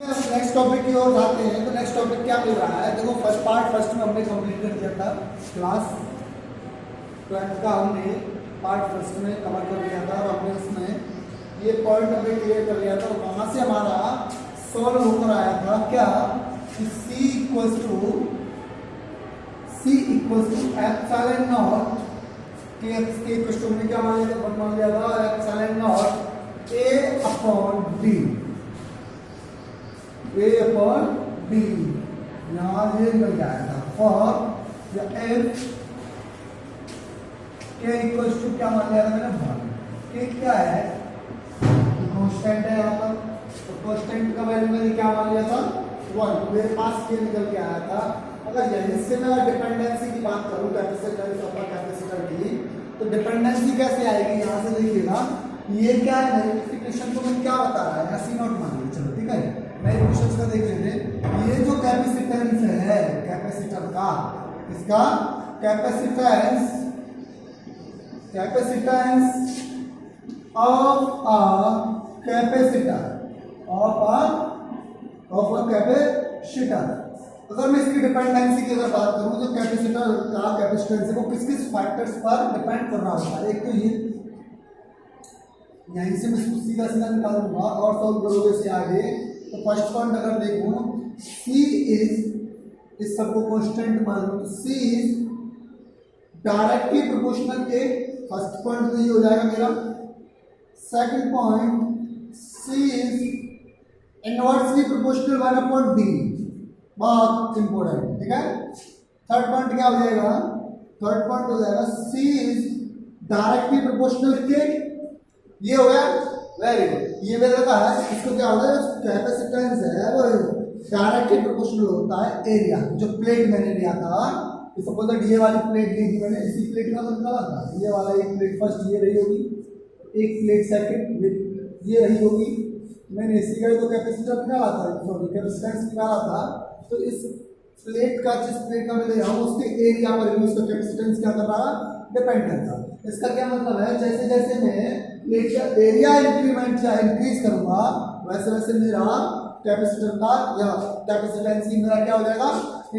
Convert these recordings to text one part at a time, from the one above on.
Next topic की ओर जाते हैं। तो नेक्स्ट टॉपिक क्या मिल रहा है, देखो फर्स्ट में हमने कंप्लीट कर दिया था। क्लास 12 का हमने पार्ट फर्स्ट में कवर कर दिया था और हमने उसमें ये पॉइंट हमने क्लियर कर लिया था। और वहाँ से हमारा सॉल्व होकर आया था क्या कि C equals to epsilon naught K equals to क्या मान लिया था epsilon naught A upon B यहाँ ये मिल जाएगा for F K equals to क्या मान लिया था मैंने वन। के क्या है कांस्टेंट है यहाँ पर, तो कांस्टेंट का वैल्यू मैंने क्या मान लिया था वन। मेरे पास ये निकल के आया था। अगर यहीं से मैं डिपेंडेंसी की बात करूँ कैपेसिटर की, तो डिपेंडेंसी कैसे आएगी यहाँ से देखिएगा। ये क्या है मल्टीप्लिकेशन को मैं क्या बता रहा है सी नॉट मान लीजिए। चलो ठीक है, मैं इक्वेशंस का देख लेते हैं। ये जो कैपेसिटेंस है कैपेसिटर का, इसका कैपेसिटेंस ऑफ अ कैपेसिटर अगर मैं इसकी डिपेंडेंसी की अगर बात करूं तो कैपेसिटर का कैपेसिटेंस को किस किस फैक्टर्स पर डिपेंड कर रहा होता है। एक तो ये यहीं से मैं सीधा निकालूंगा और सॉल्व करोगे इससे आगे। तो फर्स्ट पॉइंट अगर देखूं C इस सबको कांस्टेंट मान लो, C is directly proportional A। First point तो ये हो जाएगा मेरा। Second point C is inversely proportional 1/D, बहुत इंपॉर्टेंट। ठीक है, थर्ड पॉइंट क्या हो जाएगा, C is directly proportional K। ये हो गया, वेरी गुड। ये मेरे का है, इसको क्या होता है कैपेसिटेंस है वो डायरेक्टली प्रोपोर्शनल होता है एरिया। जो प्लेट मैंने लिया था, सपोज दैट ये वाली प्लेट ली थी मैंने, इसी प्लेट का निकाला था। ये वाला एक प्लेट फर्स्ट ये रही होगी, एक प्लेट सेकंड ये रही होगी। मैंने इसी का तो कैपेसिटर निकाला था, सॉरी कैपेसिटेंस निकाला था। तो इस प्लेट का जिस प्लेट का मैं ले रहा हूँ उसके एरिया पर उसका कैपेसिटेंस क्या कर रहा डिपेंड करता। इसका क्या मतलब है, जैसे जैसे मैं प्लेट का एरिया इंक्रीमेंट या इंक्रीज करूंगा वैसे वैसे मेरा कैपेसिटर का या कैपेसिटेंस मेरा क्या हो जाएगा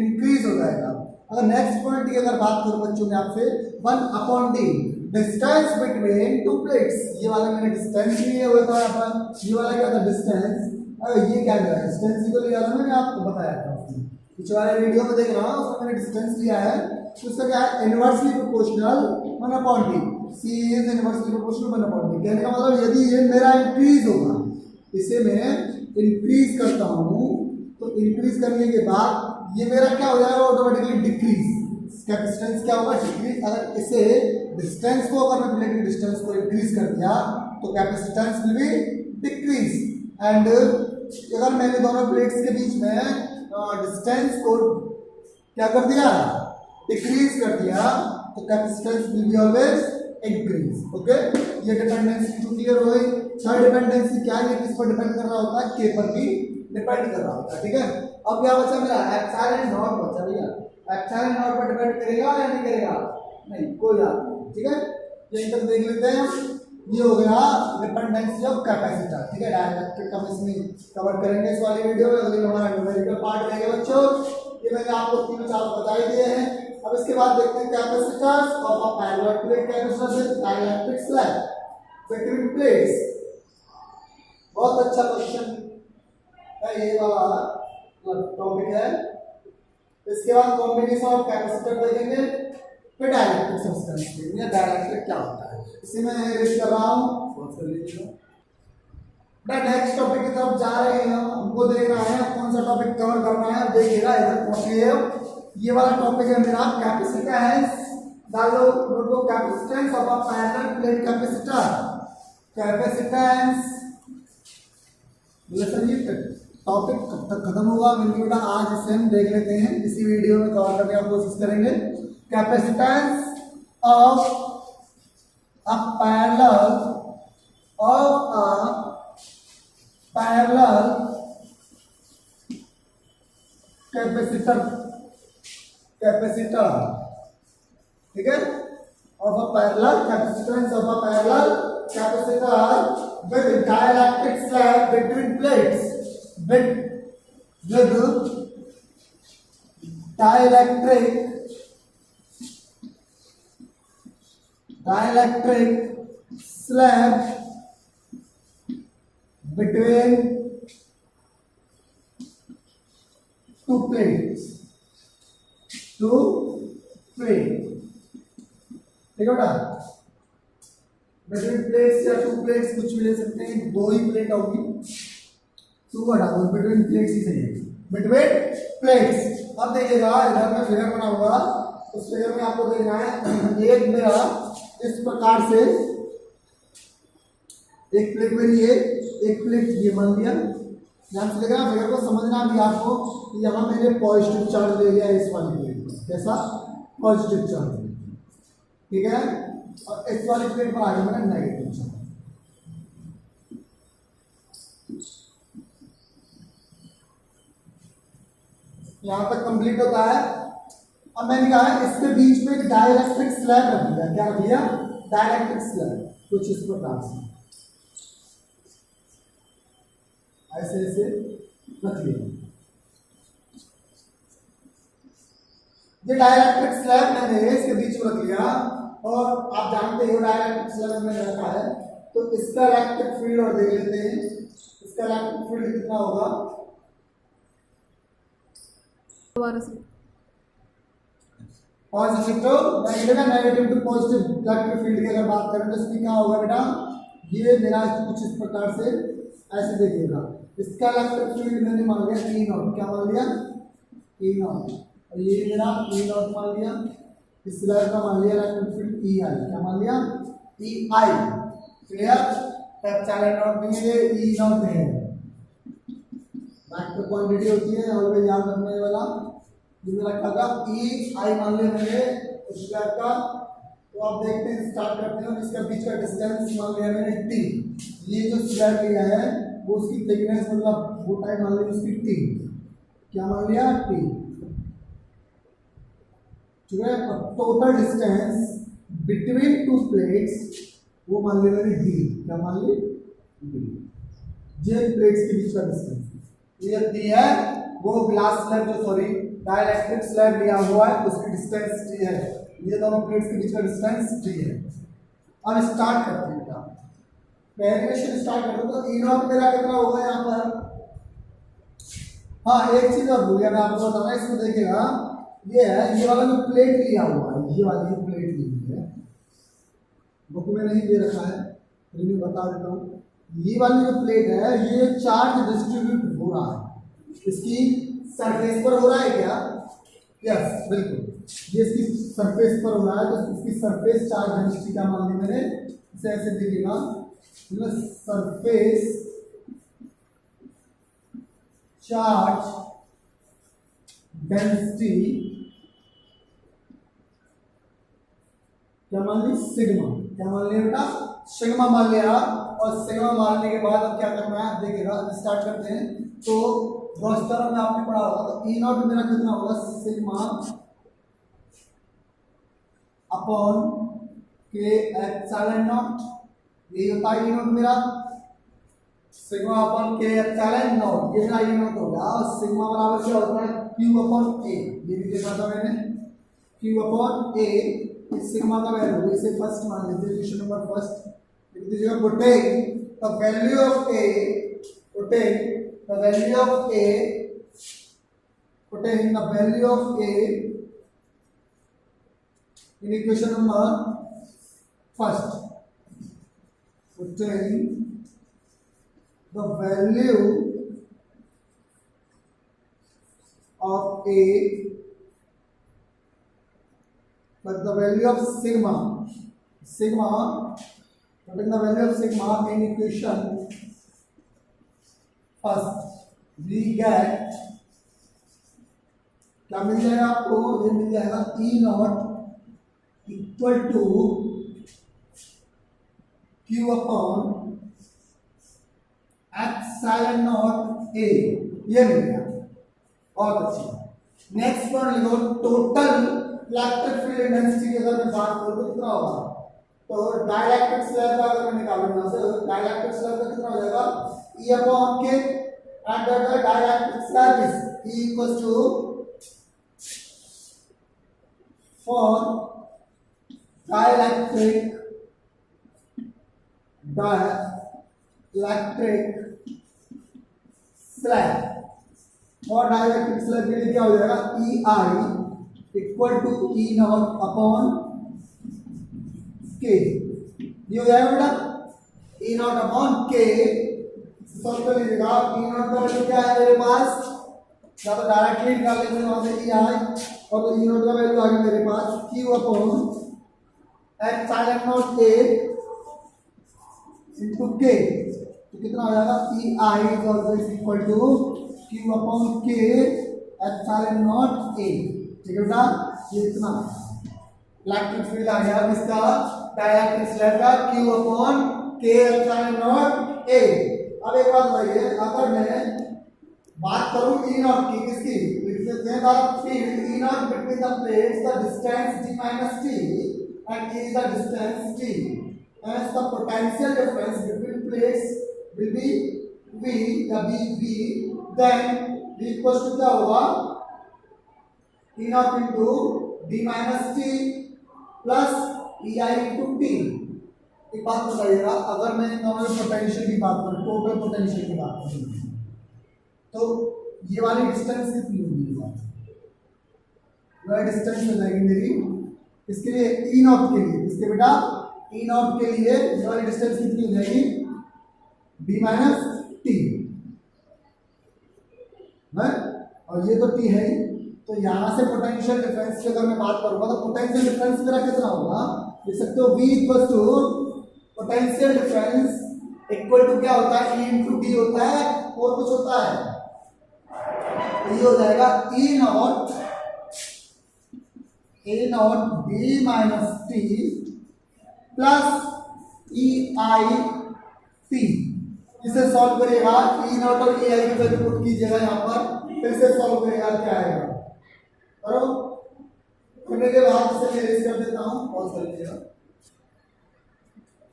इंक्रीज हो जाएगा। अगर नेक्स्ट पॉइंट की अगर बात करूं बच्चों में आपसे 1/D distance between two plates. ये वाला मैंने डिस्टेंस लिए हुआ था यहाँ पर, ये वाला क्या था डिस्टेंस। अगर ये क्या है डिस्टेंस को लिया था मैंने आपको बताया था पिछले वाले वीडियो में देख रहा हूँ, उसमें मैंने डिस्टेंस लिया है। तो उसका क्या है inversely proportional 1/D। C is inversely proportional 1/D। कहने का मतलब यदि ये मेरा इंक्रीज होगा, इसे मैं इंक्रीज करता हूँ, तो इंक्रीज करने के बाद ये मेरा क्या हो जाएगा ऑटोमेटिकली डिक्रीज। कैपेसिटेंस क्या होगा डिक्रीज। अगर इसे डिस्टेंस को अगर मैं प्लेट की डिस्टेंस को इंक्रीज कर दिया तो capacitance will be decrease. And अगर मैंने दोनों प्लेट्स के बीच में डिस्टेंस को क्या कर दिया डिक्रीज कर दिया तो capacitance will be always increase. Okay, ये डिपेंडेंसी टू क्लियर हो गई। थर्ड डिपेंडेंसी क्या है, किस पर डिपेंड कर रहा होता है के पर भी डिपेंड कर रहा होता है। ठीक है, अब क्या बचा मेरा एप्सिलॉन नॉट बचा भैया। एप्सिलॉन नॉट पर डिपेंड करेगा या नहीं करेगा, नहीं कोई बात नहीं। ठीक है, ये तक देख लेते हैं हम। ये हो गया डिपेंडेंसी ऑफ कैपेसिटर। ठीक है, डायरेक्ट हम इसमें कवर करेंगे इस वाली वीडियो में। अगले हमारा न्यूमेरिकल पार्ट रहेगा बच्चों। ये मैंने आपको तीनों चार बता ही दिए हैं। अब इसके बाद देखते हैं capacitors of a parallel plate capacitor with dielectric slab between plates. बहुत अच्छा क्वेश्चन है ये वाला टॉपिक है। इसके बाद कॉम्बिनेशन ऑफ कैपेसिटर देखेंगे, फिर डाइलेक्ट्रिक सब्सटेंस या डाइलेक्ट्रिक क्या होता है इसी में लिस्ट कर रहा हूँ। कर लीजिएगा। नेक्स्ट टॉपिक की तरफ जा रहे हैं, हमको देखना है कौन सा टॉपिक कवर करना है। देखिएगा इधर कॉपी ये वाला टॉपिक है मेरा कैपेसिटेंस। डालो notebook capacitance of a parallel plate capacitor. Capacitance topic कब तक खत्म होगा मिलके बेटा, आज इसे हम देख लेते हैं, इसी वीडियो में कवर करने की कोशिश करेंगे। Capacitance of a parallel capacitor. ठीक है, of a parallel capacitance of a parallel capacitor with dielectric slab between plates with with dielectric slab between two plates, ठीक है बेटा। बिटवीन प्लेट्स या टू प्लेट्स कुछ भी ले सकते हैं, दो ही प्लेट होगी, टू हटा दो, बिटवीन प्लेट्स ही सही है, बिटवीन प्लेट्स। अब देखिएगा इधर मैं फिगर बनाऊंगा, उस फिगर में आपको देखना है एक मेरा इस प्रकार से, एक प्लेट मेरी ये, एक प्लेट ये मान लिया, ध्यान से देखना फिगर को, समझना भी आपको कि यहाँ मैंने पॉजिटिव चार्ज ले लिया इस वाली प्लेट पर, कैसा पॉजिटिव चार्ज, ठीक है, और इस वाली प्लेट पर आ गया मैंने नेगेटिव चार्ज। यहां तक कंप्लीट होता है। अब मैंने कहा है इसके बीच में एक डाइलेक्ट्रिक स्लैब रख दिया, क्या रख दिया, डाइलेक्ट्रिक स्लैब, कुछ इस प्रकार से ऐसे ऐसे रख लिया। ये डाइलेक्ट्रिक स्लैब मैंने इसके बीच में रख लिया, और आप जानते हो डाइलेक्ट्रिक स्लैब मैंने रखा है, तो इसका इलेक्ट्रिक फील्ड और देख लेते हैं, इसका इलेक्ट्रिक फील्ड कितना होगा, पॉजिटिव टू नेगेटिव है, negative to positive electric field की अगर बात करें तो इसकी क्या होगा बेटा, ये मेरा कुछ इस प्रकार से ऐसे देखिएगा, इसका इलेक्ट्रिक फील्ड मैंने मान लिया ई नॉट, क्या मान लिया ई नॉट, और ये मेरा ई नॉट मान लिया, इस स्लैब का मान लिया इलेक्ट्रिक फील्ड ई आई, क्या मान लिया ई आई, क्लियर। एप्सिलॉन नॉट नहीं है, ई नॉट है, वेक्टर क्वांटिटी होती है ऑलवेज याद रखने वाला, जिसमें रखा था ई आई मान लिया मैंने उस स्लैब का। तो आप देखते हैं स्टार्ट करते हैं, इसका बीच का डिस्टेंस मान लिया मैंने टी, ये जो स्लैब लिया है वो उसकी थिकनेस मतलब मोटाई मान ली उसकी टी, क्या मान लिया टी, ठीक है। और total distance between two plates वो मान लिया मैंने डी, क्या मान ली डी, जे प्लेट्स के बीच का डिस्टेंस ये डी है, वो ग्लास स्लैब जो सॉरी डाइलेक्ट्रिक स्लैब लिया हुआ है उसकी डिस्टेंस टी है, ये दोनों प्लेट्स के बीच का डिस्टेंस टी है। अब स्टार्ट करते हैं बेटा, पहले क्वेश्चन स्टार्ट करो तो ई नॉट मेरा कितना होगा यहाँ पर, हाँ एक चीज और भूल गया मैं आपको बताना, इसको देखिएगा ये है, ये वाला जो प्लेट लिया हुआ है, ये वाली प्लेट ली हुई है, बुक में नहीं दे रखा है फिर भी बता देता हूँ, ये वाली जो प्लेट है ये चार्ज डिस्ट्रीब्यूट हो रहा है, इसकी सरफेस पर हो रहा है क्या, यस बिल्कुल, ये इसकी सरफेस पर हो रहा है, तो इसकी सरफेस चार्ज डेंसिटी क्या मान ली मैंने, इसे ऐसे देखिएगा सरफेस चार्ज डेंसिटी क्या मान ली सिग्मा, क्या मान लिया बेटा सिग्मा मान लिया, और सिग्मा मानने के बाद अब क्या करना है देखिएगा, स्टार्ट करते हैं। तो रोस्टर में आपने पढ़ा होगा, तो ई नॉट मेरा कितना होगा सिग्मा अपॉन के एप्सिलॉन नॉट, ये होता है ई नॉट मेरा, सिग्मा अपॉन के एप्सिलॉन नॉट, ये मेरा ई नॉट होगा, और सिग्मा बराबर क्या होता है क्यू अपॉन ए, ये भी देखा था मैंने क्यू अपॉन ए, इस सिग्मा का वैल्यू इसे फर्स्ट मान लीजिए, क्वेश्चन नंबर फर्स्ट लिख दीजिएगा, putting the value of A, putting the value of A, putting the value of A in equation number first, putting the value of A, but the value of sigma, putting the value of sigma in equation first, we get क्या मिल जाएगा आपको, ये मिल जाएगा E naught equal to Q upon epsilon naught A, ये मिल गया, बहुत अच्छी। नेक्स्ट पर लिखो टोटल इलेक्ट्रिक फील्ड डेंसिटी की अगर मैं बात करूं तो कितना होगा, तो डाइलेक्ट्रिक स्लैब का अगर मैं निकालूंगा से डाइलेक्ट्रिक स्लैब का कितना हो जाएगा ई अपॉन के, and the dielectric service E equals to for dielectric slab और dielectric slab के लिए क्या हो जाएगा EI equal to E naught upon K। ये हो जाएगा बेटा E naught upon K। Solve कर लीजिएगा। E नॉट का वैल्यू क्या है मेरे पास, या तो डायरेक्टली निकाल लेंगे वहां से EI और तो E नॉट का वैल्यू आ गया मेरे पास Q upon epsilon naught A into K। तो कितना हो जाएगा EI is also equal to Q upon K epsilon naught A। ठीक है बेटा, ये इतना इलेक्ट्रिक फील्ड आ गया इसका डायरेक्ट्रिक स्लैब का Q upon K epsilon naught A। अब एक बात बताइए, अगर मैं बात करूं E नॉट की, किसकी, field E not between the plates the distance d minus t and E is the distance t, hence the potential difference between plates will be V, the V, then V equals to क्या होगा E not into d minus t plus EI into t। एक बात बताइएगा, अगर मैं normal potential की बात करूं, टोटल पोटेंशियल की बात करूं, तो ये वाली डिस्टेंस कितनी होगी, वह डिस्टेंस हो जाएगी मेरी इसके लिए E नॉट के लिए, इसके बेटा E नॉट के लिए ये वाली डिस्टेंस कितनी हो जाएगी d माइनस टी है, और ये तो t है। तो यहां से पोटेंशियल डिफरेंस की अगर मैं बात करूंगा तो पोटेंशियल डिफरेंस मेरा कितना होगा, देख सकते हो V equal to potential difference equal to क्या होता है E इंटू डी होता है और कुछ होता है, तो ये हो जाएगा A naught B minus T plus E I T. इसे सॉल्व करेगा ई नॉट और ए आई की वैल्यू पुट कीजिएगा यहाँ पर, फिर से सॉल्व करेगा क्या आएगा करो। करने के बाद इसे मैं इरेज कर देता हूँ, पॉज कर लीजिएगा।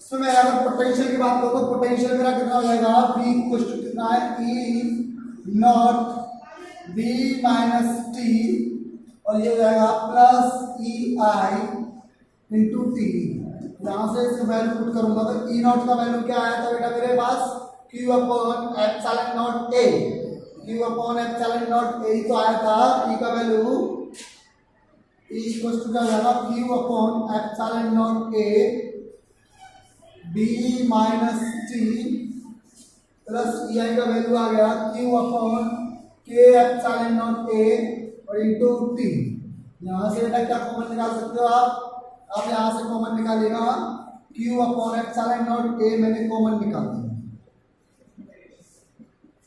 इसमें मैं अगर पोटेंशियल की बात करूँ तो पोटेंशियल मेरा कितना हो जाएगा, V इक्वल टू कितना है ई नॉट बी माइनस टी और ये हो जाएगा प्लस ई आई इंटू टी। यहाँ से इसमें वैल्यू पुट करूंगा तो ई नॉट का वैल्यू क्या आया था बेटा मेरे पास Q upon epsilon naught A, Q upon epsilon naught A तो आया था। E का वैल्यू E इक्वल टू क्या हो जाएगा Q upon epsilon naught A B minus T plus E I का वैल्यू आ गया Q upon K epsilon naught A और इंटू टी। यहाँ से बेटा क्या कॉमन निकाल सकते हो आप यहाँ से कॉमन निकालेगा Q upon epsilon naught A मैंने कॉमन निकाल दिया,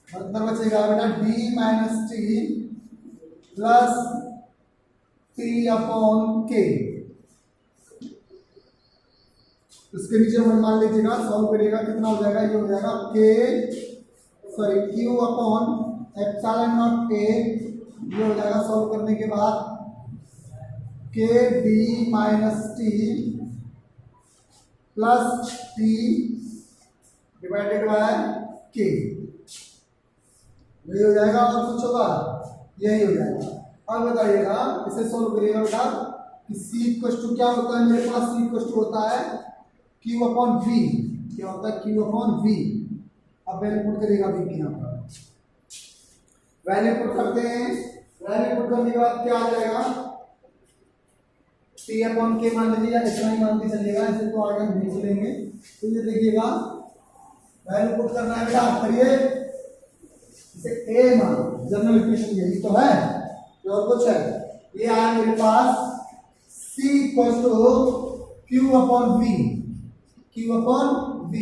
मतलब बचेगा बेटा D minus T plus T upon K। इसके नीचे हम मान लीजिएगा, सॉल्व करिएगा कितना हो जाएगा, ये हो जाएगा Q upon epsilon naught A, ये हो जाएगा सॉल्व करने के बाद K D minus T plus T divided by K। यही हो जाएगा और कुछ होगा, यही हो जाएगा। अब बताइएगा इसे सॉल्व करिएगा बेटा कि C इक्वल टू क्या होता है मेरे पास, C इक्वल टू होता है Q अपॉन V, क्या होता है Q अपॉन V। अब वैल्यू पुट करिएगा V की, यहाँ पर वैल्यू पुट करते हैं, वैल्यू पुट करने के बाद क्या आ जाएगा T अपॉन K मान लीजिए या इतना ही मान के चलिएगा, ऐसे तो आगे हम देख लेंगे। तो ये देखिएगा वैल्यू पुट करना है बेटा, आप करिए इसे A मान, जनरल इक्वेशन यही तो है, और कुछ है। ये आया मेरे पास C equal to Q upon V, Q upon V,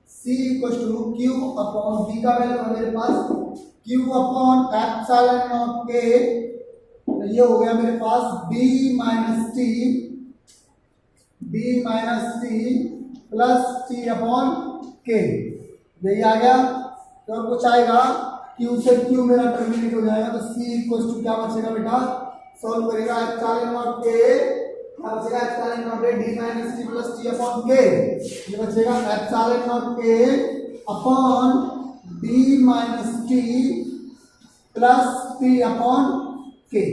C equal to Q upon V का वैल्यू है मेरे पास Q upon epsilon naught A, तो ये हो गया मेरे पास B minus T plus T upon K, यही आ गया। तो अब कुछ आएगा Q से Q मेरा टर्मिनेट हो जाएगा, तो C इक्वल टू क्या बचेगा बेटा, सॉल्व करेगा एप्सिलॉन नॉट K, क्या बचेगा epsilon naught A D minus T plus T upon K, ये बचेगा epsilon naught A upon D minus T plus P upon के,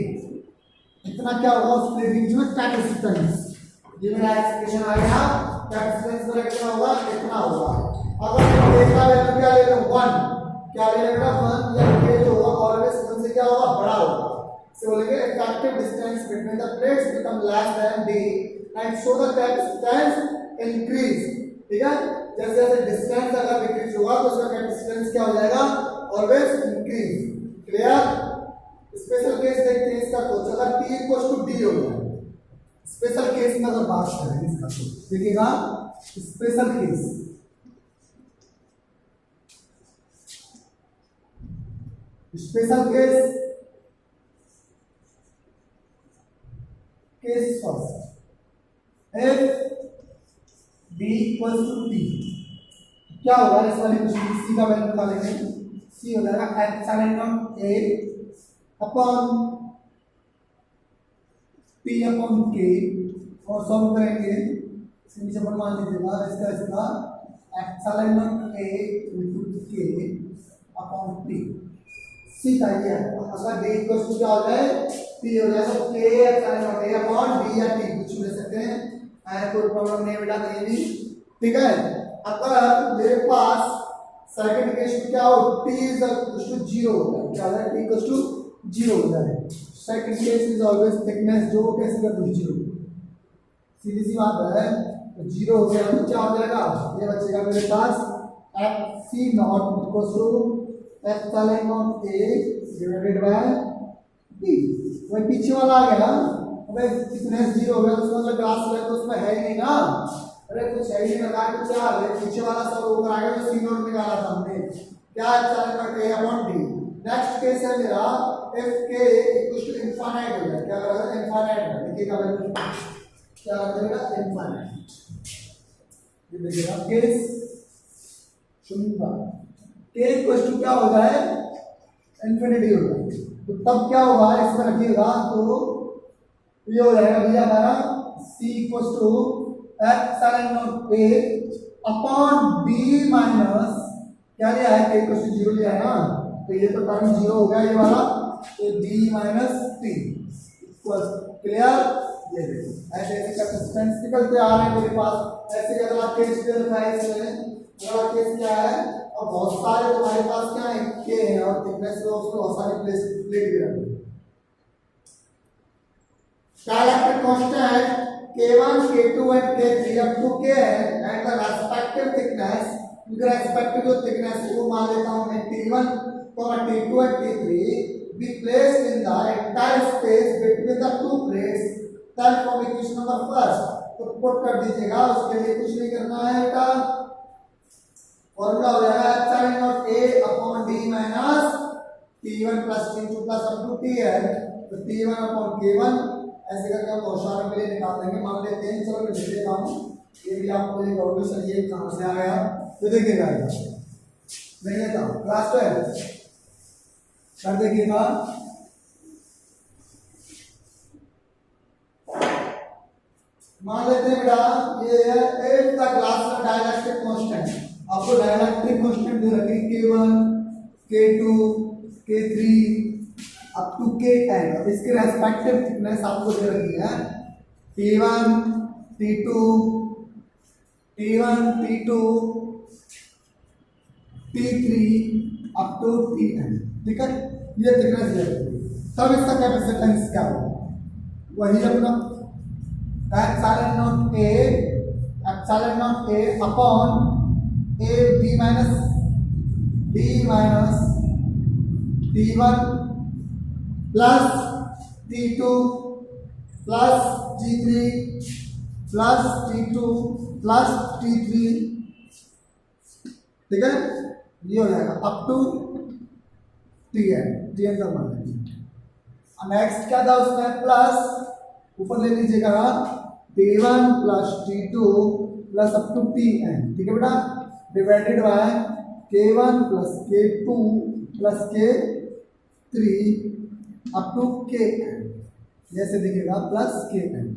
इतना क्या होगा उसके बीच में कैपेसिटेंस। ये मेरा एक्सप्रेशन आ गया, कैपेसिटेंस का कितना होगा, इतना होगा। अगर मैं देखा वैल्यू क्या ले लूं 1, क्या ले लेगा 1, या के जो होगा ऑलवेज 1 से क्या होगा, बड़ा होगा। सो बोलेंगे effective distance between the plates become less than d and so the capacitance increase. ठीक है, जैसे जैसे डिस्टेंस अगर डिक्रीज होगा तो उसका कैपेसिटेंस क्या हो जाएगा, always increase. Clear. Special case देखते हैं इसका, तो अगर P इक्वल टू D हो जाए, स्पेशल केस में अगर बात करें इसका तो देखिएगा, special case first, if B equal to T क्या होगा, इस वाली क्वेश्चन C का वैल्यू निकालेंगे, C हो जाएगा epsilon naught A upon P upon K, और सॉल्व करेंगे इसके नीचे पर मान लीजिएगा इसका epsilon naught A into K upon P। C का ये है, अगर D इक्वल टू क्या हो जाए, P हो जाएगा तो K epsilon naught A upon D या T कुछ भी ले सकते हैं, कोई प्रॉब्लम नहीं बेटा कहीं भी। ठीक है, अगर मेरे पास सेकंड केस में क्या हो, T इज इक्वल टू 0 हो जाए, क्या हो जाए, T इक्वल टू 0 हो जाए। Second case is always thickness जो कैसे कर दूं 0, सीधी सी बात है। तो 0 हो गया तो क्या हो जाएगा, ये बचेगा मेरे पास FC नॉट equal to epsilon naught A divided by D। वही पीछे वाला आ गया, अबे थिकनेस 0 हो गया तो उसका मतलब ग्लास है तो उसमें है ही नहीं ना, अरे कुछ है ही नहीं लगा तो क्या है, पीछे वाला सब ऊपर आ गया तो C नॉट निकाला था हमने, क्या epsilon naught A upon D। Next case है मेरा if k equal to infinite हो जाए, क्या होगा, इनफाइनाइट है, k का वैल्यू क्या रहेगा, इनफाइनाइट। ये देखिएगा केस शून्य, k इक्वल टू क्या हो जाए, इन्फिनिटी हो जाए, तो तब क्या होगा, इसमें रखिएगा तो ये हो जाएगा भैया हमारा c equal to epsilon naught A upon B minus क्या लिया है, k इक्वल टू 0 लिया है ना, तो ये तो टर्म 0 हो गया ये वाला, तो D minus T equal. Clear. ये देखो ऐसे ऐसे कैपेसिटेंस निकलते आ रहे हैं मेरे पास, ऐसे अगला केस है इसमें, अगला केस क्या है, और बहुत सारे तुम्हारे पास क्या है, K है और थिकनेस में उसमें बहुत सारे प्लेट भी रखते हैं। Dielectric constant K1 K2 and K3 up to K and the respective thickness, उनके respective जो thickness है वो मान लेता हूँ मैं T1, T2 and T3 be placed in the entire space between the two plates, then from equation number first तो put कर दीजिएगा, उसके लिए कुछ नहीं करना है बेटा, फॉर्मूला हो जाएगा epsilon naught A upon D minus T1 plus T2 plus up to Tn, तो T1 अपॉन K1 ऐसे करके हम बहुत सारे के लिए निकाल देंगे, मान लेते हैं। चलो मैं देख लेता हूँ, ये भी आपको एक और क्वेश्चन ये कहाँ से आ गया तो देखिएगा, देख लेता हूँ क्लास 12 कर देखिएगा। मान लेते हैं बेटा ये है एट द ग्लास का डाइलेक्ट्रिक कांस्टेंट, आपको डाइलेक्ट्रिक कांस्टेंट दे रखी K1 K2 K3 up to Kn, अब इसके रेस्पेक्टिव थिकनेस आपको दे रखी है T1 T2 T3 up to Tn, ठीक है, ये थिकनेस दे रखी है। तब इसका कैपेसिटेंस क्या होगा, वही अपना epsilon naught A upon A B minus T1 plus T2 plus T3 plus T2 plus T3, ठीक है, ये हो जाएगा अप टू Tn तक मान लीजिए। नेक्स्ट क्या था उसमें, प्लस ऊपर ले लीजिएगा T1 plus T2 plus up to Tn, ठीक है बेटा, divided by K1 plus K2 plus K3 up to Kn, जैसे दिखेगा प्लस Kn।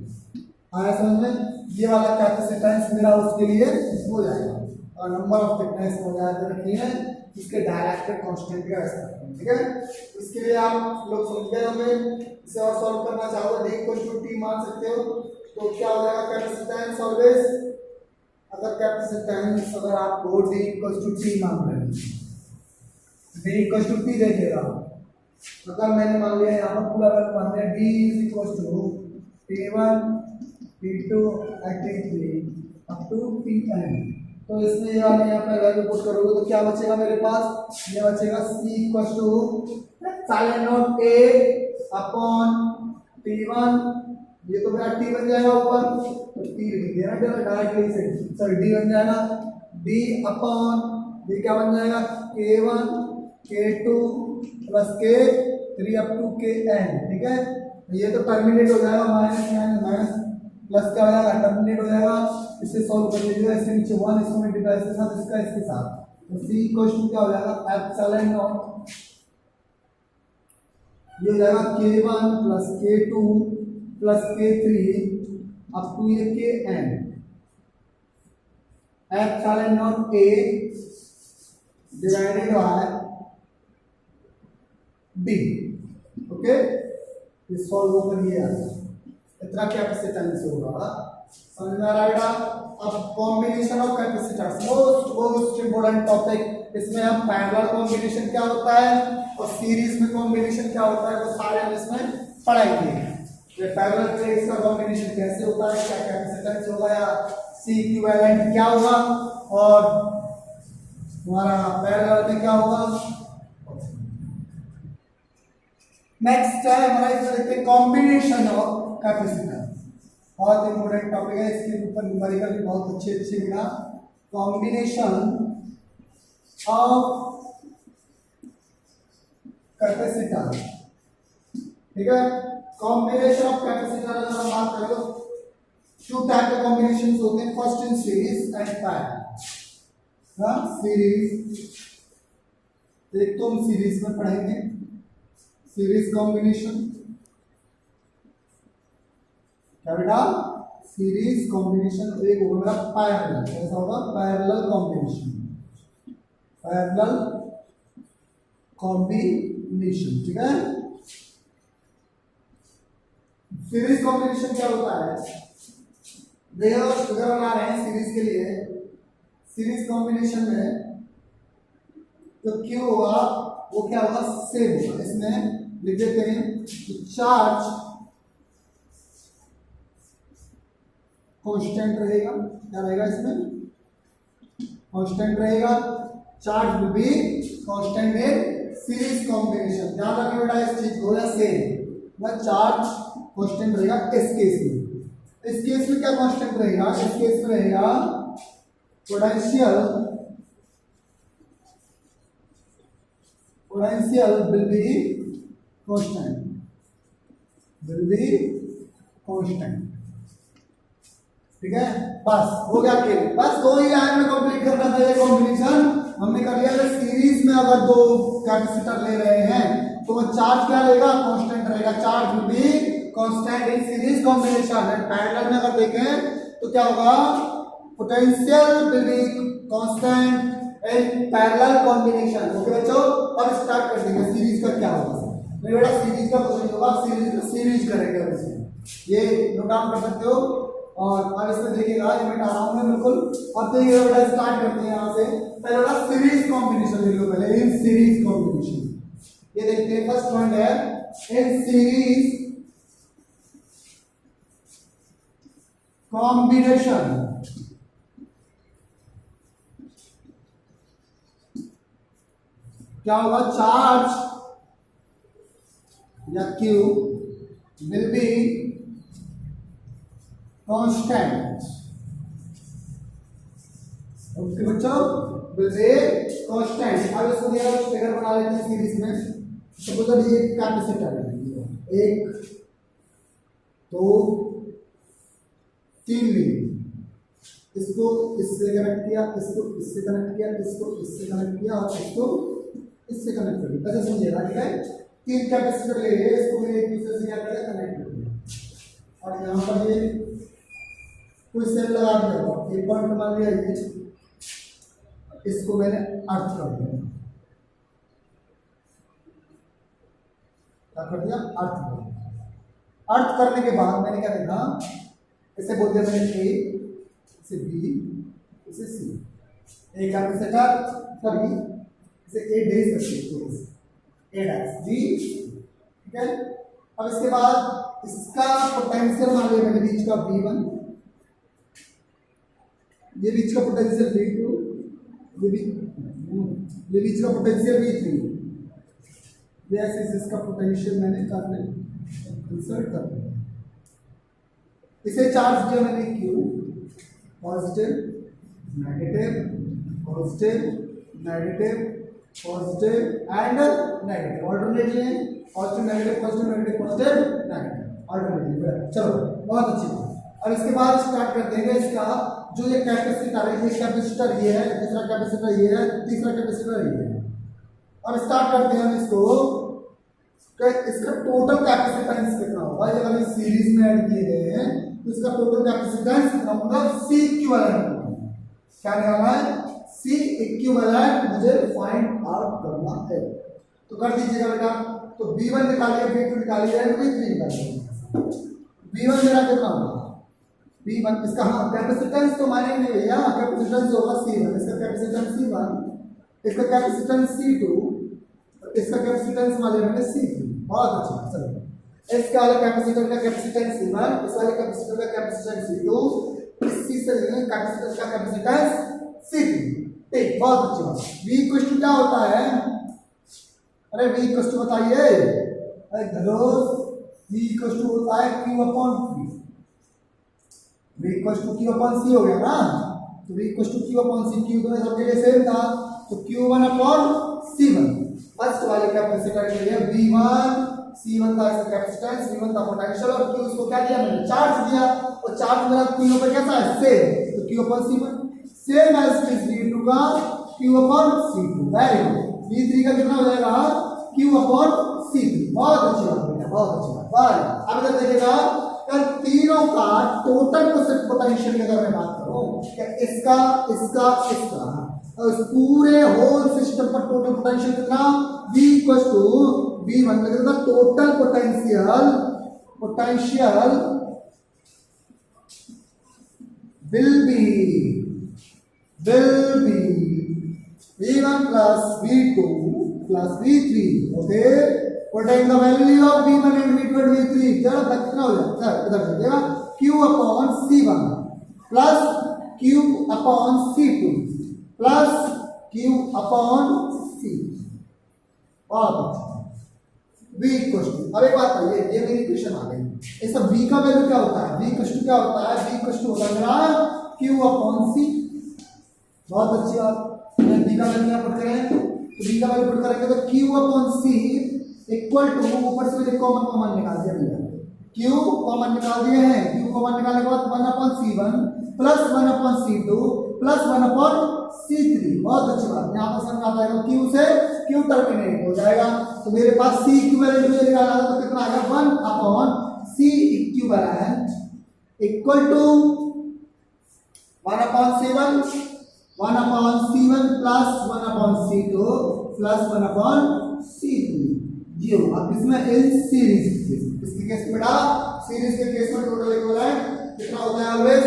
आया समझ में, ये वाला कैपेसिटेंस मेरा उसके लिए हो जाएगा। और नंबर ऑफ थिकनेस को याद रखनी है, इसके डायरेक्टेड कांस्टेंट का ऐसा करते हैं, ठीक है। इसके लिए आप लोग समझ गए होंगे। इसे और सॉल्व करना चाहो तो d = t मान सकते हो, तो क्या हो जाएगा कैपेसिटेंस ऑलवेज, अगर कैपेसिटेंस अगर आपको d = t मान रहे हैं, d = t देखिएगा, अगर मैंने मान लिया यहाँ पर पूरा वैल्यू मान लिया d = t1 t2 t3 up to tn, तो इसमें यार यहाँ पे वैल्यू पुट करोगे तो क्या बचेगा मेरे पास, ये बचेगा c = साइन नॉट a अपॉन t1, ये तो मेरा t बन जाएगा ऊपर, तो t लिख देना डायरेक्टली से, सॉरी d बन जाएगा d अपॉन ये क्या बन जाएगा k1 k2 plus k3 up to kn, ठीक है। ये तो टर्मिनेट हो जाएगा, माइनस माइनस माइनस प्लस क्या हो जाएगा, टर्मिनेट हो जाएगा। इसे सॉल्व कर लीजिएगा, इसके नीचे 1 इसको मल्टीप्लाई इसके साथ, इसका इसके साथ, तो c = क्या हो जाएगा एप्सिलॉन नॉट, ये हो जाएगा k1 plus k2 plus k3 up to ये kn, epsilon naught a divided by b, okay. इस सॉल्व कर लिया, इतना कैपेसिटेंस होगा, समझ में आ रहा है। अब combination of capacitors, most important topic, इसमें हम पैरेलल कॉम्बिनेशन क्या होता है और सीरीज में कॉम्बिनेशन क्या होता है वो सारे हम इसमें पढ़ाएंगे। ये पैरेलल प्लेट्स का कॉम्बिनेशन कैसे होता है, क्या कैपेसिटेंस होगा या सी इक्विवेलेंट क्या होगा, और हमारा पैरेलल में क्या होगा। नेक्स्ट है हमारा, इसमें देखते हैं कॉम्बिनेशन ऑफ कैपेसिटर, बहुत इंपोर्टेंट टॉपिक है, इसके ऊपर न्यूमेरिकल भी बहुत अच्छे अच्छे मिला। कॉम्बिनेशन ऑफ कैपेसिटर, ठीक है। कॉम्बिनेशन ऑफ कैपेसिटर अगर हम बात करें तो टू टाइप के कॉम्बिनेशन होते हैं, first in series and parallel. Series, एक तो हम सीरीज में पढ़ेंगे सीरीज कॉम्बिनेशन, क्या बेटा सीरीज कॉम्बिनेशन, एक होगा पैरेलल, कैसा होगा पैरेलल कॉम्बिनेशन, पैरेलल कॉम्बिनेशन, ठीक है। सीरीज कॉम्बिनेशन क्या होता है, देखो फिगर बना रहे हैं सीरीज के लिए, सीरीज कॉम्बिनेशन में तो क्यों होगा वो क्या होगा सेम होगा, इसमें लिख देते हैं चार्ज कांस्टेंट रहेगा, क्या रहेगा इसमें कांस्टेंट रहेगा, charge will be constant in series combination, ध्यान रखिए बेटा इस चीज को, या सेम वह चार्ज कांस्टेंट रहेगा इस केस में। इस केस में क्या कांस्टेंट रहेगा, इस केस में रहेगा potential, potential will be constant, will be constant, ठीक है। बस हो गया कि बस दो ही लाइन में कंप्लीट करना था ये कॉम्बिनेशन हमने कर लिया। अगर सीरीज में अगर दो कैपेसिटर ले रहे हैं तो वो चार्ज क्या रहेगा कांस्टेंट रहेगा, charge will be constant in series combination. And parallel में अगर देखें तो क्या होगा potential will be constant in parallel combination. Okay बच्चों, अब स्टार्ट कर देंगे सीरीज का क्या होगा। नहीं बेटा सीरीज का कुछ नहीं होगा, सीरीज करेंगे अब इसमें, ये नोट डाउन कर सकते हो। और अब इसमें देखिएगा ये मिटा रहा हूं मैं बिल्कुल। अब देखिएगा बेटा स्टार्ट करते हैं यहाँ से, पहले बेटा सीरीज कॉम्बिनेशन देख लो, पहले इन सीरीज कॉम्बिनेशन ये देखते हैं। फर्स्ट पॉइंट है इन सीरीज कॉम्बिनेशन क्या होगा, चार्ज या Q will be constant। Okay बच्चों, will be constant। अब इसको दिया फिगर बना लेते हैं सीरीज में। सपोज ये कैपेसिटर है, 1 2 3 मिली, इसको इससे कनेक्ट किया, इसको इससे कनेक्ट किया, इसको इससे कनेक्ट किया और इसको इससे कनेक्ट कर दिया। ऐसे समझिएगा, ठीक है। 3 कैपेसिटर ले लिए, इसको एक दूसरे से क्या किया कनेक्ट कर दिया और यहाँ पर ये कोई सेल लगा दिया, एक पॉइंट मान लिया ये इसको मैंने अर्थ कर दिया, क्या कर दिया, अर्थ कर दिया। अर्थ करने के बाद मैंने क्या देखा, इसे बोल दिया मैंने ए, इसे बी, इसे सी, ए कैपेसिटर सभी इसे ए डेज रखिए, ए डैश बी, ठीक है। अब इसके बाद इसका पोटेंशियल मान लिया मैंने बीच का V1, ये बीच का पोटेंशियल V2, ये बीच का पोटेंशियल V3, इसका पोटेंशियल मैंने करने इंसर्ट कर दिया। इसे चार्ज दिया मैंने Q, positive negative positive negative positive and negative, alternately positive negative positive negative positive negative alternately. चलो बहुत अच्छी बात। अब इसके बाद स्टार्ट कर देंगे इसका जो ये कैपेसिटर है, ये कैपेसिटर ये है, दूसरा कैपेसिटर ये है, तीसरा कैपेसिटर ये है। अब स्टार्ट करते हैं हम इसको, इसका टोटल कैपेसिटेंस कितना होगा, ये अगर सीरीज में ऐड किए गए हैं तो इसका टोटल कैपेसिटेंस कितना होगा, C इक्विवेलेंट। क्या निकालना है, C इक्विवेलेंट मुझे फाइंड आउट करना है, तो कर दीजिएगा बेटा। तो V1 निकालिए, V2 निकालिए, V3 निकालिए। V1 मेरा कितना होगा, V1 इसका, हाँ कैपेसिटेंस तो मानेंगे नहीं भैया, कैपेसिटेंस होगा C1, इसका कैपेसिटेंस C1, इसका कैपेसिटेंस C2, इसका कैपेसिटेंस मान लिया मैंने C3। बहुत अच्छा, चलो इसके वाले कैपेसिटर का कैपेसिटेंस C1, इस वाले कैपेसिटर का कैपेसिटेंस C2, इसी से कैपेसिटर का कैपेसिटेंस C3। ठीक, बहुत अच्छी बात। V इक्वल टू क्या होता है, अरे V इक्वल टू बताइए, अरे धरोस V इक्वल टू होता है Q upon C। V equal to Q upon C हो गया ना, तो V equal to Q upon C, Q तो सबके लिए सेम था, तो Q1 अपॉन C1। फर्स्ट वाले कैपेसिटर के लिए V1 C1 का इसका कैपेसिटेंस, V1 का पोटेंशियल, और Q इसको क्या दिया मैंने, चार्ज दिया, और चार्ज मेरा Q पर कैसा है, सेम, तो Q upon C1 same as V2 का Q upon C2। Very good. V3 का कितना हो जाएगा, Q अपॉन C3। बहुत अच्छी बात बेटा, बहुत अच्छी बात। अब इधर देखिएगा, कर तीनों का टोटल पोटेंशियल की अगर मैं बात करूं, इसका इसका इसका, और इस पूरे होल सिस्टम पर टोटल पोटेंशियल कितना, V इक्वल टू V1 मतलब total potential will be V1 plus V2 plus V3, okay, putting the value of V1 and V2 and V3 जरा कितना हो जाएगा, इधर देखिएगा, Q upon C1 plus Q upon C2 plus Q upon C। बहुत अच्छा। V equal to, अब एक बात है, ये मेरी क्वेश्चन आ गई, इस V का वैल्यू क्या होता है, V इक्वल टू क्या होता है, V इक्वल टू होता है मेरा Q अपॉन C। बहुत अच्छी बात। V का वैल्यू क्या पुट करें, तो V का वैल्यू पुट करेंगे तो Q upon C equal to, ऊपर से मैंने कॉमन निकाल दिया भैया, Q कॉमन निकाल दिए हैं, Q कॉमन निकालने के बाद 1 upon C1 plus 1 upon C2 plus 1 upon C3। बहुत अच्छी बात, यहाँ पर समझ आता है, Q से Q टर्मिनेट हो जाएगा, तो मेरे पास C इक्विवेलेंट मुझे निकालना था, तो कितना आएगा, 1 upon C equivalent equal to 1 upon C1 plus 1 upon C2 plus 1 upon C3। जी हो, अब इसमें इन सीरीज इसके केस में बेटा, सीरीज के केस में टोटल इक्विवेलेंट कितना होता है, ऑलवेज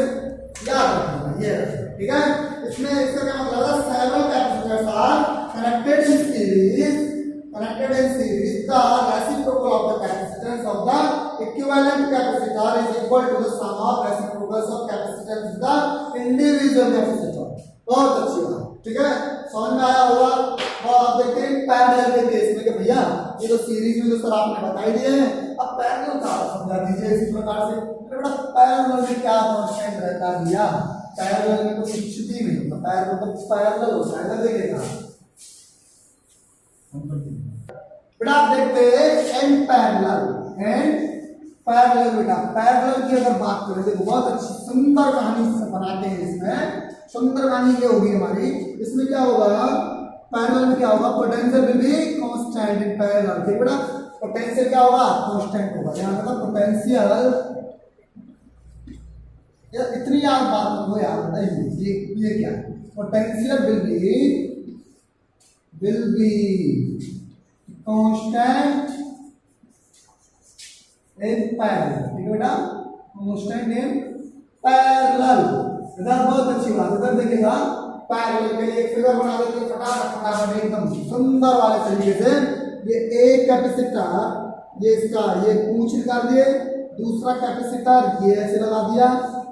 याद रखना, ये ठीक है। इसमें इसका क्या मतलब है, several capacitors are connected in series, the reciprocal of the capacitance of the equivalent capacitor is equal to the sum of reciprocals of capacitance of the individual capacitor। बहुत अच्छी बात, ठीक है, समझ में आया होगा। और आप देखते हैं पैरेलल के केस में कि भैया ये तो सीरीज में जो सर आपने बताई दिए हैं, अब पैरेलल का समझा दीजिए इसी प्रकार से। बेटा पैरेलल में क्या कांस्टेंट रहता है भैया, पैरेलल में तो कुछ भी नहीं होता, पैरेलल तो पैरेलल होता है, देखिएगा बेटा। आप देखते हैं एंड पैरेलल बेटा, पैरेलल की अगर बात करें तो बहुत अच्छी सुंदर कहानी बनाते हैं। इसमें सुंदर कहानी ये होगी हमारी, इसमें क्या होगा, पैरेलल में क्या होगा, potential will be constant in parallel. ठीक बेटा, पोटेंशियल क्या होगा, कांस्टेंट होगा। यहाँ मतलब पोटेंशियल, इतनी याद बात हो यार, ये क्या है, potential will be constant in parallel, ठीक है बेटा, constant in parallel। इधर बहुत अच्छी बात, इधर देखिएगा पैरेलल के लिए एक फिगर बना देते हैं फटाफट एकदम सुंदर वाले तरीके से। ये एक कैपेसिटर, ये इसका ये पूंछ निकाल दिए, दूसरा कैपेसिटर ये ऐसे लगा दिया,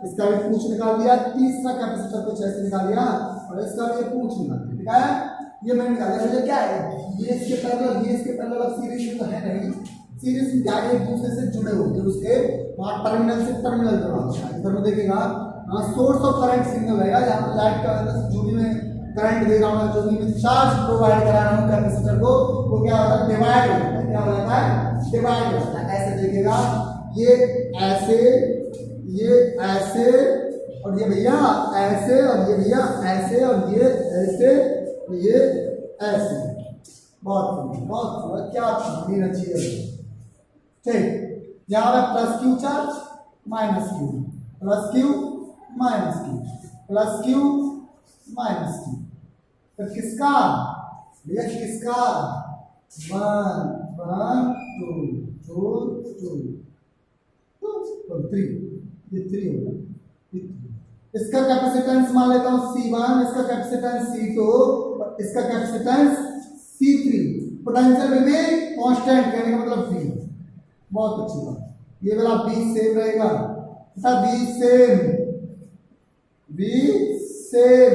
इसका भी पूंछ निकाल दिया, तीसरा कैपेसिटर कुछ ऐसे निकाल दिया और इसका भी पूंछ निकाल दिया, ठीक है। ये मैंने निकाल दिया, मुझे क्या है ये इसके पैरेलल, ये इसके पैरेलल, अब सीरीज में तो है नहीं, सीरीज में क्या एक दूसरे से जुड़े होते हैं, उसके वहाँ टर्मिनल से टर्मिनल जुड़ा होता है। इधर में देखिएगा सोर्स ऑफ करंट सिग्नल रहेगा, जहाँ पर लाइट का जो भी मैं करंट दे रहा हूँ, जो भी मैं चार्ज प्रोवाइड करा रहा हूँ कैपेसिटर को, वो क्या होता है डिवाइड होता है, क्या हो जाता है डिवाइड होता है। ऐसे देखिएगा, ये ऐसे, ये ऐसे और ये भैया ऐसे और ये भैया ऐसे और ये ऐसे और ये ऐसे। बहुत क्या समझना चाहिए, ठीक। यहाँ पे plus Q charge minus Q, plus Q minus Q, plus Q minus Q, तो किसका भैया किसका 1 1 2 2 2 2 3, ये 3 होगा। इसका कैपेसिटेंस मान लेता हूँ C1, इसका कैपेसिटेंस C2 और इसका capacitance C3। Potential will be constant, कहने का मतलब V। बहुत अच्छी बात, ये वाला B सेम रहेगा, B सेम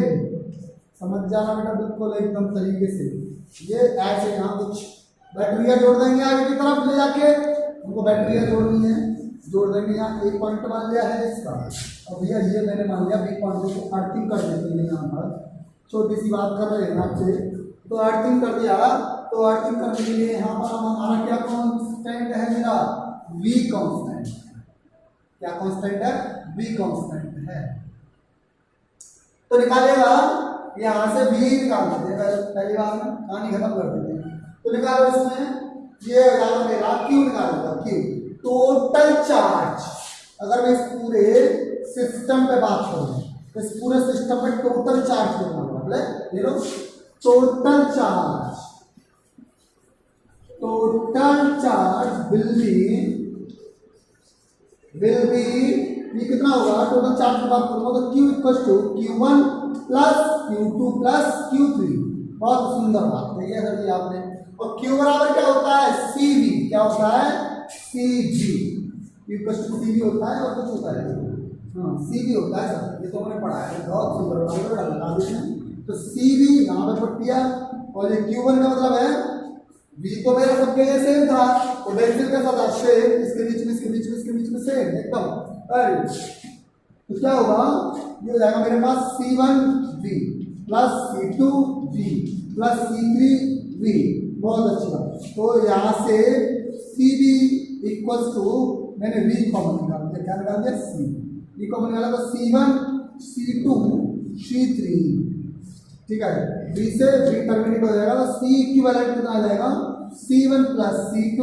समझ जाना बेटा बिल्कुल एकदम तरीके से। ये ऐसे यहाँ कुछ बैटरियाँ जोड़ देंगे आगे की तरफ ले जाके, उनको बैटरियाँ जोड़नी है, जोड़ देंगे। यहाँ एक पॉइंट मान लिया है इसका, और भैया ये मैंने मान लिया बी पॉइंट को अर्थिंग कर देती है। यहाँ पर छोटी सी बात कर रहे हैं आपसे, तो अर्थिंग कर दिया, तो अर्थिंग करने के लिए यहाँ पर हमारा क्या कांस्टेंट है मेरा वी कांस्टेंट, क्या कांस्टेंट है वी कांस्टेंट है। तो निकालेगा यहाँ से भी निकाल देते हैं, पहली बार में कहानी खत्म कर देते हैं। तो निकालो इसमें, ये हो जाएगा मेरा क्यू, निकाल देगा क्यू टोटल चार्ज। अगर मैं इस पूरे सिस्टम पे बात करूं तो इस पूरे सिस्टम में टोटल चार्ज कितना होगा, ये लो टोटल चार्ज विल बी ये कितना होगा, टोटल चार्ज की बात करूंगा तो Q equal to Q1 plus Q2 plus Q3। बहुत सुंदर बात है ये सर जी आपने। और Q बराबर क्या होता है CV, क्या होता है CG, Q equal to CV होता है और कुछ होता है हाँ CV होता है सर, ये तो हमने पढ़ा है, बहुत सुंदर बात है। तो CV यहाँ पे पढ़ दिया, और ये Q1 का मतलब है V तो मेरा सबके लिए सेम था, पोटेंशियल का साथ सेम, इसके बीच में इसके बीच में इसके बीच में सेम एकदम। अरे तो क्या होगा, ये हो जाएगा मेरे पास C1V plus C2V plus C3V। बहुत अच्छी बात। तो यहाँ से CV इक्वल्स टू मैंने V कॉमन निकाल दिया, क्या निकाल दिया C, V कॉमन निकाला तो C1 C2 C3, ठीक है। B से V टर्मिनेट हो जाएगा तो C इक्विवेलेंट कितना आ जाएगा C1 plus C2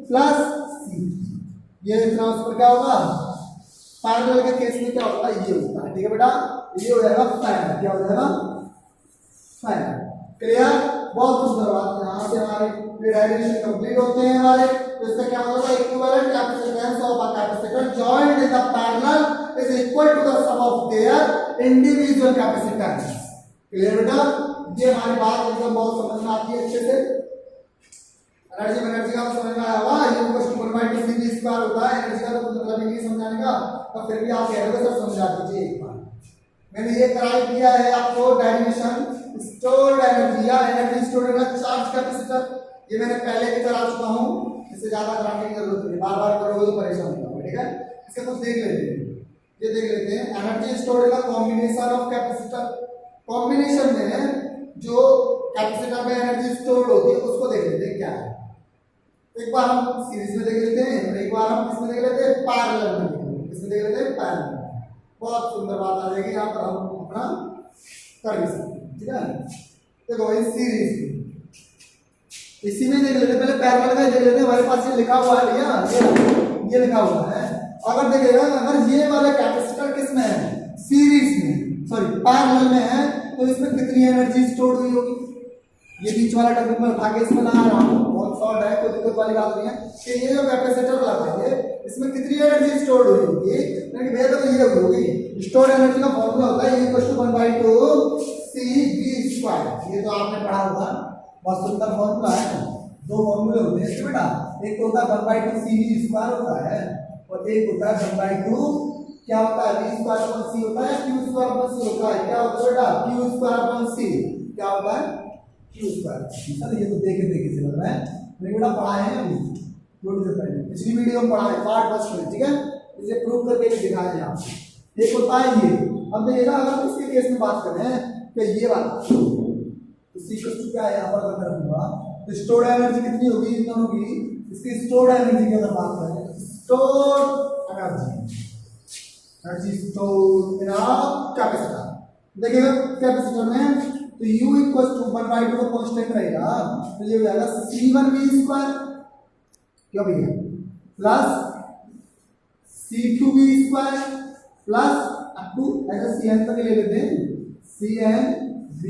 plus C3। ये ट्रांसफर क्या होगा पैरेलल के केस में क्या होता है ये होता है, ठीक है बेटा, ये हो जाएगा पैरेलल, क्या हो जाएगा पैरेलल। क्लियर, बहुत सुंदर बात। यहाँ से हमारे डेरिवेशन कंप्लीट होते हैं हमारे। तो इसका क्या होगा equivalent capacitance of a capacitor joined in the parallel is equal to the sum of their individual capacitance. Clear बेटा, ये हमारी बात एकदम बहुत समझ में आती है अच्छे से। एनर्जी का समझ में आया होगा, ये क्वेश्चन 1/2 स्क्वायर होता है। एनर्जी का तो मतलब नहीं समझाने का, तो फिर भी आप कह रहे हो सर समझा दीजिए एक बार। मैंने ये कराई दिया है आपको डेरिवेशन स्टोर्ड एनर्जी या energy stored in charge capacitor. ये मैंने पहले भी करा चुका हूँ, इससे ज्यादा कराने की जरूरत नहीं, बार बार करोगे तो परेशान होगा, ठीक है। इसका कुछ देख लेते हैं, ये देख लेते हैं energy stored in combination of capacitor. Combination में जो कैपेसिटर में एनर्जी स्टोर्ड होती है उसको देख लेते हैं क्या है। एक बार हम सीरीज में देख लेते हैं और एक बार हम किसमें देख लेते हैं पैरेलल में, किसमें देख लेते हैं पैरेलल। बहुत सुंदर बात आ जाएगी यहाँ पर, हम अपना कर भी सकते हैं, ठीक है। देखो इस सीरीज इसी में देख लेते हैं, पहले पैरेलल का देख लेते हैं। हमारे पास ये लिखा हुआ है भैया, ये लिखा हुआ है। अगर देखिएगा अगर ये वाला कैपेसिटर किसमें है सीरीज में, सॉरी पैरेलल में है, तो इसमें कितनी एनर्जी स्टोर हुई होगी। ये बीच वाला टर्म मैं उठा के इसमें लगा रहा हूँ, बहुत शॉर्ट है, कोई दिक्कत वाली बात नहीं है कि ये जो कैपेसिटर लगा है इसमें कितनी एनर्जी स्टोर हुई होगी। लेकिन भैया तो ये होगी स्टोर एनर्जी का फॉर्मूला होता है E = 1/2 CV²। ये तो आपने पढ़ा होगा, बहुत सुंदर फॉर्मूला है। दो फॉर्मूले होते हैं इसके बेटा, एक होता है 1/2 CV² होता है और एक होता है 1/2 क्या होता है V²/C होता है, Q²/C होता है। क्या होता है बेटा Q²/C, क्या होता है Q²। सर ये तो देखे देखे से लग रहा है, लेकिन बेटा पढ़ाए हैं अभी थोड़ी देर पहले, पिछली वीडियो में पढ़ा है पार्ट फर्स्ट में, ठीक है। इसे प्रूव करके भी दिखाया है आपको। एक होता है ये, अब देखिएगा अगर इसके केस में बात करें कि ये वाला तो C क्या है यहाँ पर अगर रखूंगा तो स्टोर्ड एनर्जी कितनी होगी इन दोनों की। इसकी स्टोर्ड एनर्जी की अगर बात करें, stored energy stored in capacitor, देखिएगा कैपेसिटर में तो U = 1/2 का कांस्टेंट रहेगा, तो ये हो जाएगा C1V², क्यों भैया, plus C2V² plus up to ऐसा CN तक ले लेते हैं CNV²,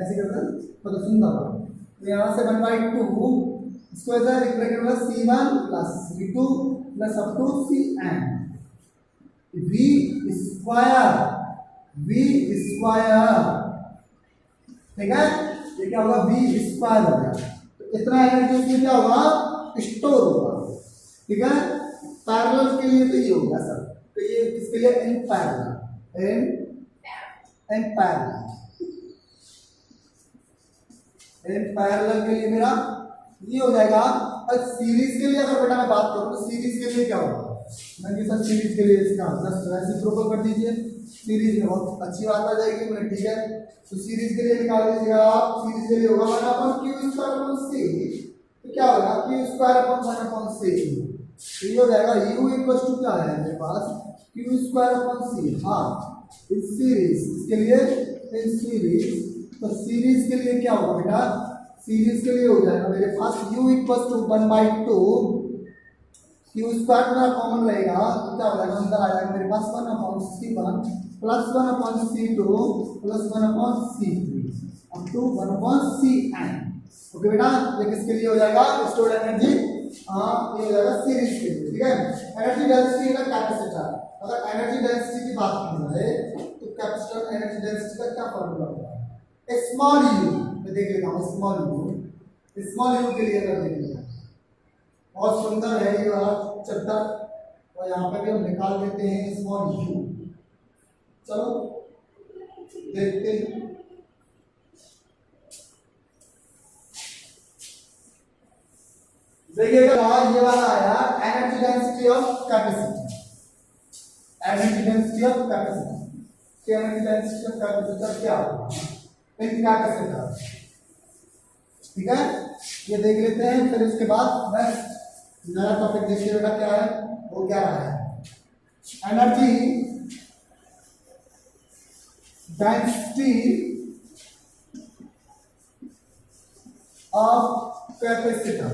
ऐसे करते हैं मतलब सुंदर। तो यहाँ से 1/2 इसको ऐसा ब्रैकेट में C1 plus C2 plus up to CN V², ठीक है। ये क्या होगा V² हो गया, तो इतना एनर्जी इसमें क्या होगा स्टोर होगा, ठीक है। पैरेलल के लिए तो ये होगा सर, तो ये किसके लिए इन पैरेलल के लिए मेरा ये हो जाएगा। और सीरीज के लिए अगर बेटा मैं बात करूं तो सीरीज के लिए क्या होगा, मैं सर सीरीज के लिए इसका रेसिप्रोकल कर दीजिए, सीरीज में बहुत अच्छी बात आ जाएगी मैंने, ठीक है। तो सीरीज के लिए निकाल दीजिएगा आप, सीरीज के लिए होगा 1/Q²/C, तो क्या होगा Q²/1/C, तो ये हो जाएगा U = क्या है मेरे पास Q²/C। हाँ इस सीरीज, इसके लिए इन सीरीज, तो सीरीज के लिए क्या होगा बेटा, सीरीज के लिए हो जाएगा मेरे पास U = 1/2 Q² मेरा कॉमन रहेगा, तो क्या हो जाएगा अंदर आ जाएगा मेरे पास 1/C1 plus 1/C2 plus 1/C3 up to 1/CN। Okay बेटा, ये किसके लिए हो जाएगा स्टोर्ड एनर्जी, हाँ ये हो जाएगा सीरीज के लिए, ठीक है। एनर्जी डेंसिटी का कैपेसिटर, अगर एनर्जी डेंसिटी की बात की जाए तो कैपेसिटर एनर्जी डेंसिटी का क्या फॉर्मूला होता है, स्मॉल यू, मैं देख लेता हूँ स्मॉल यू के लिए अगर देख लेते हैं, बहुत सुंदर है ये वाला चैप्टर, और यहाँ पे भी हम निकाल देते हैं स्मॉल यू। चलो देखते हैं, देखिएगा ये वाला आया energy density of capacity, energy density of capacity, energy density of capacitor क्या होगा इन कैपेसिटर, ठीक है। ये देख लेते हैं, फिर इसके बाद नेक्स्ट नया टॉपिक देखिए बेटा क्या है, वो क्या रहा है energy density of capacitor,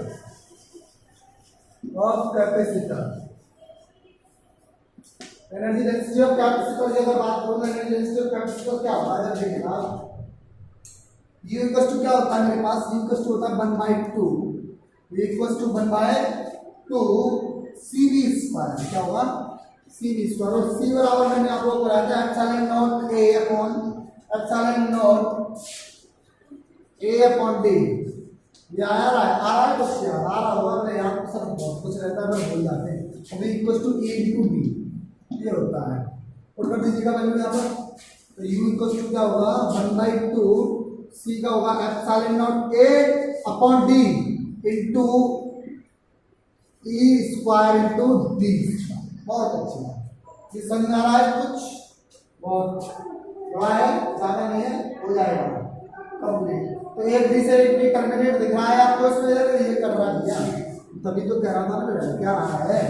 energy density of capacitor की अगर बात करूं, एनर्जी डेंसिटी ऑफ कैपेसिटर क्या होता है देखिएगा, U = क्या होता है मेरे पास, U = होता है 1/2, U = 1/2 CV², क्या होगा CV², और C बराबर मैंने आपको कराया था ε0 A/D, ये आ रहा है कुछ याद आ रहा होगा, मैं यहाँ पर सब बहुत कुछ रहता है मैं भूल जाते हैं। अभी =A/B ये होता है, और कर दीजिएगा वैल्यू यहाँ पर, तो U = क्या होगा 1/2 C का होगा ε0 A/D into E² into D। बहुत अच्छी बात, ये समझ आ रहा है कुछ, बहुत बड़ा है, ज्यादा नहीं है, हो जाएगा कंप्लीट। तो एक डी से एक डी टर्मिनेट दिख रहा है आपको इसमें, ये कर रहा है तभी तो कह रहा था ना क्या रहा है,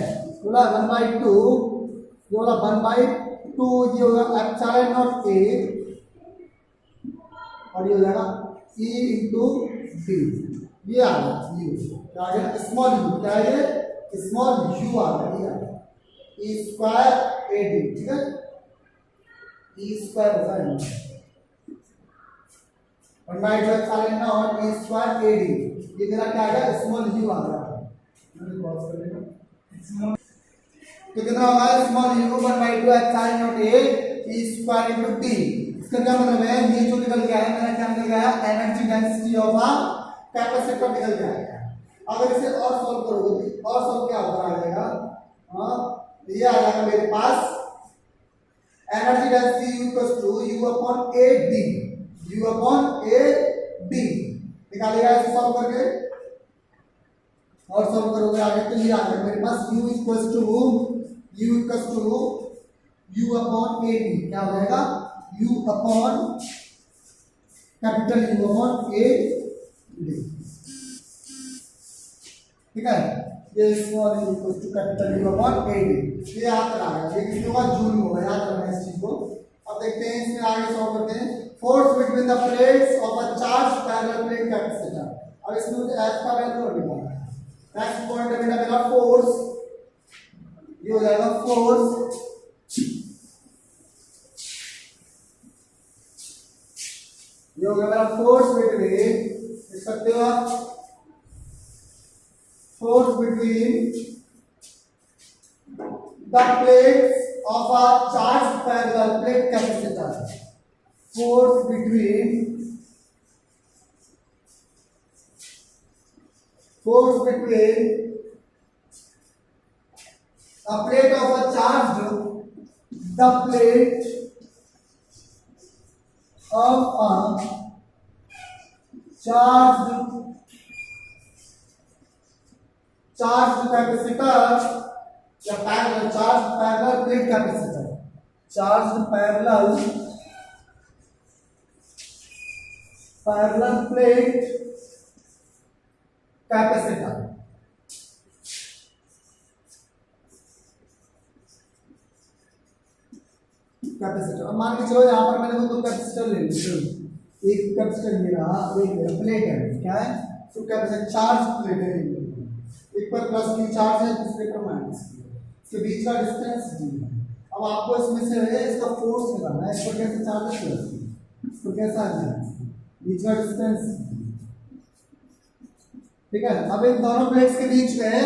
बोला 1/2, ये वाला 1/2 ये होगा ε0 A और ये हो जाएगा E इंटू D, ये आ गया U, क्या आ गया स्मॉल u, क्या है ये स्मॉल u आ गया, E² AD, ठीक है E² होता है one by two epsilon not E square A D. ये मेरा क्या आ गया, स्मॉल यू आ गया। मैंने क्रॉस कर लेना तो कितना होगा, small you one by two epsilon naught A E square into T. इसका क्या मतलब है, ये जो निकल गया है मेरा क्या निकल गया है, energy density of a capacitor निकल गया है। अगर इसे और सॉल्व करोगे और सॉल्व क्या होगा आ जाएगा, ये आ जाएगा मेरे पास energy density U equals to U upon A D, U upon A D निकालेगा इसे सॉल्व करके और सॉल्व करोगे आगे तो ये आ जाएगा मेरे पास u equals to u upon A D. क्या हो जाएगा, u upon capital U upon A D. ठीक है, ये small u equals to capital U upon A D. ये यहाँ पर आ गया, ये कितने होगा, जूल में होगा, याद रखना इस चीज को। अब देखते हैं इसमें आगे सॉल्व करते हैं। Force between the plates of a charge parallel plate capacitor. अब इसमें मुझे F का वैल्यू निकालना है। नेक्स्ट पॉइंट है मेरा फोर्स, ये हो जाएगा फोर्स ये हो गया मेरा फोर्स बिटवीन, लिख सकते हो आप, force between the plates of a charge parallel plate capacitor. Force between a plate of a charged, the plate of a charged capacitor या parallel charge parallel plate capacitor, charge parallel plate capacitor. अब मान के चलो यहाँ पर मैंने दो capacitor ले लिए, एक कैपेसिटर ये रहा, एक प्लेट है, क्या है, तो कैपेसिटर चार्ज प्लेट है, एक पर प्लस की चार्ज है, दूसरे पर माइनस की, इसके बीच का डिस्टेंस d है। अब आपको इसमें से है इसका फोर्स निकालना है, इस पर कैसे चार्ज है प्लस की, इस पर कैसा है बीच का डिस्टेंस। ठीक है, अब इन दोनों प्लेट्स के बीच में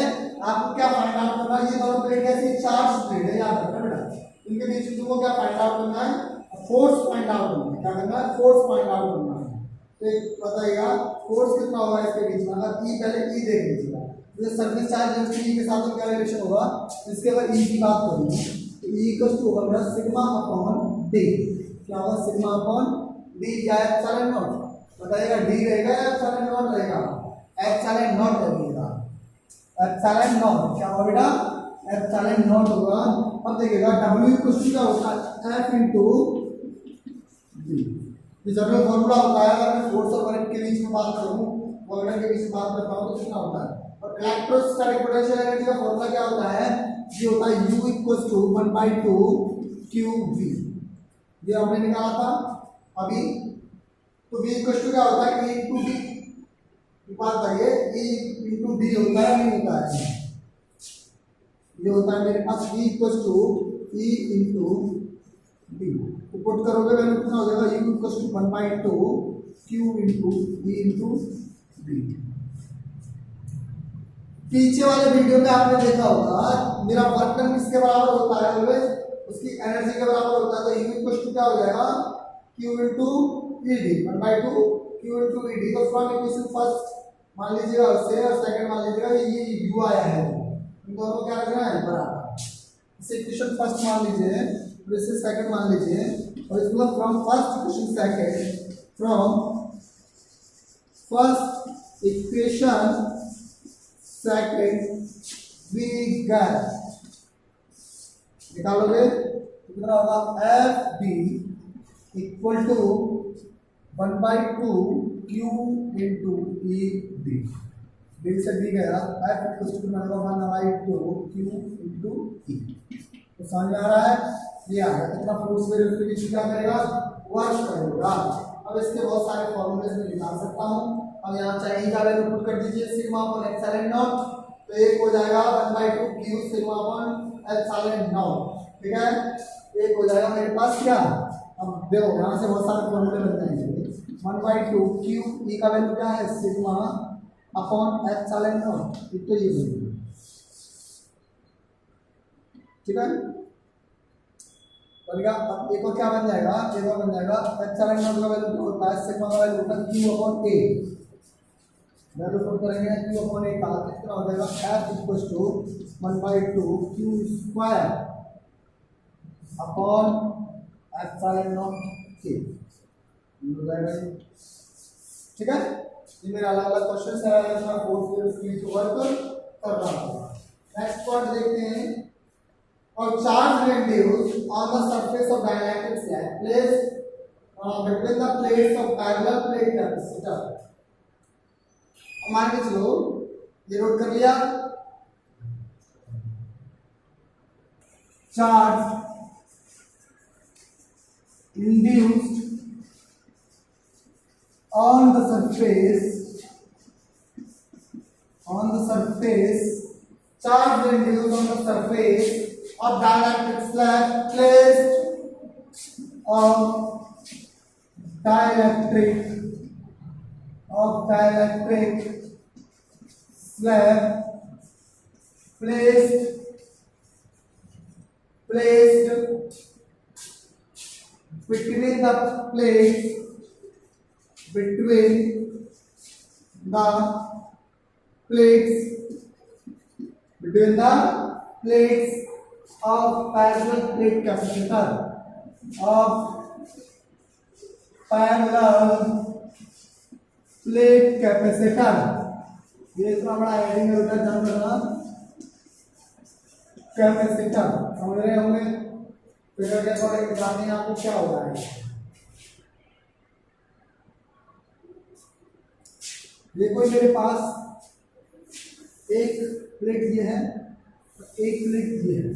आपको क्या फाइंड आउट करना है, ये दोनों प्लेट कैसी चार्ज प्लेट है, याद रखना बेटा, इनके बीच में तुमको क्या फाइंड आउट करना है, फोर्स फाइंड आउट करना है। क्या करना है, फोर्स फाइंड आउट करना है। तो एक बताइएगा फोर्स कितना होगा इसके बीच में, अगर ई पहले ई देख लीजिएगा, जैसे सरफेस चार्ज डेंसिटी के साथ क्या रिलेशन होगा, इसके अगर ई की बात करूँ तो ई इक्वल टू होगा मेरा सिग्मा अपॉन डी। क्या होगा, सिग्मा अपॉन डी या एप्सिलॉन नॉट, बताइएगा डी रहेगा या एप्सिलॉन नॉट रहेगा, एप्सिलॉन नॉट रहेगा, एप्सिलॉन नॉट। क्या होगा बेटा, एप्सिलॉन नॉट होगा। अब देखिएगा W कुछ क्या होता है, F इंटू डी। ये जनरल फॉर्मूला होता है, अगर मैं फोर्स और करंट के बीच में बात करूं, वोल्टेज के बीच में बात करता हूं तो कितना होता है। और इलेक्ट्रोस्टैटिक पोटेंशियल एनर्जी का फॉर्मूला क्या होता है, ये होता है U इक्वल्स टू 1/2 QV। ये हमने निकाला था अभी, तो V इक्वल्स टू क्या होता है, E इंटू D। बात बताइए, E इंटू D होता है नहीं होता है, ये होता है मेरे पास E equals to E into D. तो पुट करोगे वैल्यू कितना हो जाएगा, U equals to 1/2 Q into E into D. पीछे वाले वीडियो में आपने देखा होगा मेरा वर्क डन किसके बराबर होता है, ऑलवेज उसकी एनर्जी के बराबर होता है। तो U इक्वल्स टू क्या हो जाएगा, Q into E D, 1/2 Q into E D. तो फ्रॉम इक्वेशन फर्स्ट मान लीजिएगा उससे और सेकंड मान लीजिएगा ये U आया है, इन दोनों को क्या रखना है बराबर। इसे इक्वेशन फर्स्ट मान लीजिए और इसे सेकंड मान लीजिए, और इसमें from first equation second, from first equation second we get, निकालोगे कितना होगा, F D equal to 1/2 Q into E D. D से डी गया, F equal to 1/2 Q into E. तो समझ में आ रहा है, ये आ गया कितना फोर्स मेरे उसके बीच क्या करेगा, वर्क करेगा। अब इसके बहुत सारे फॉर्मूले में निकाल सकता हूँ। अब यहाँ चाहिए का वैल्यू पुट कर दीजिए, सिग्मा अपॉन एप्सिलॉन नॉट, तो एक हो जाएगा 1/2 Q sigma upon epsilon not. ठीक है, एक हो जाएगा मेरे पास क्या, अब देखो यहाँ से बहुत सारे फॉर्मूले बन जाएंगे, 1/2 क्यू ई का वैल्यू क्या है सिग्मा अपॉन एप्सिलॉन नॉट, तो ये वैल्यू ठीक है बनेगा। अब एक और क्या बन जाएगा, एक और बन जाएगा एप्सिलॉन नॉट का वैल्यू क्या होता है, सिग्मा का वैल्यू होता है Q upon A, value put करेंगे क्यू अपॉन ए का कितना हो जाएगा F equals to 1/2 Q square upon epsilon naught K हो जाएगा। ठीक है, ये मेरा अलग अलग क्वेश्चन है, मैं फोर्थ ईयर उसकी वर्क कर रहा हूँ। नेक्स्ट पॉइंट देखते हैं, और charge reduced on the surface of dielectric slab placed between the plates of parallel plate capacitor। मान के चलो ये नोट कर लिया, charge induced on the surface charge induced on the surface of dielectric slab placed dielectric slab placed between the plates of parallel plate capacitor ये इतना बड़ा heading होता है, ध्यान रखना कैपेसिटर, समझ रहे होंगे। फिगर के अकॉर्डिंग बताने आपको क्या होगा है। देखो मेरे पास एक प्लेट ये है, एक प्लेट ये है,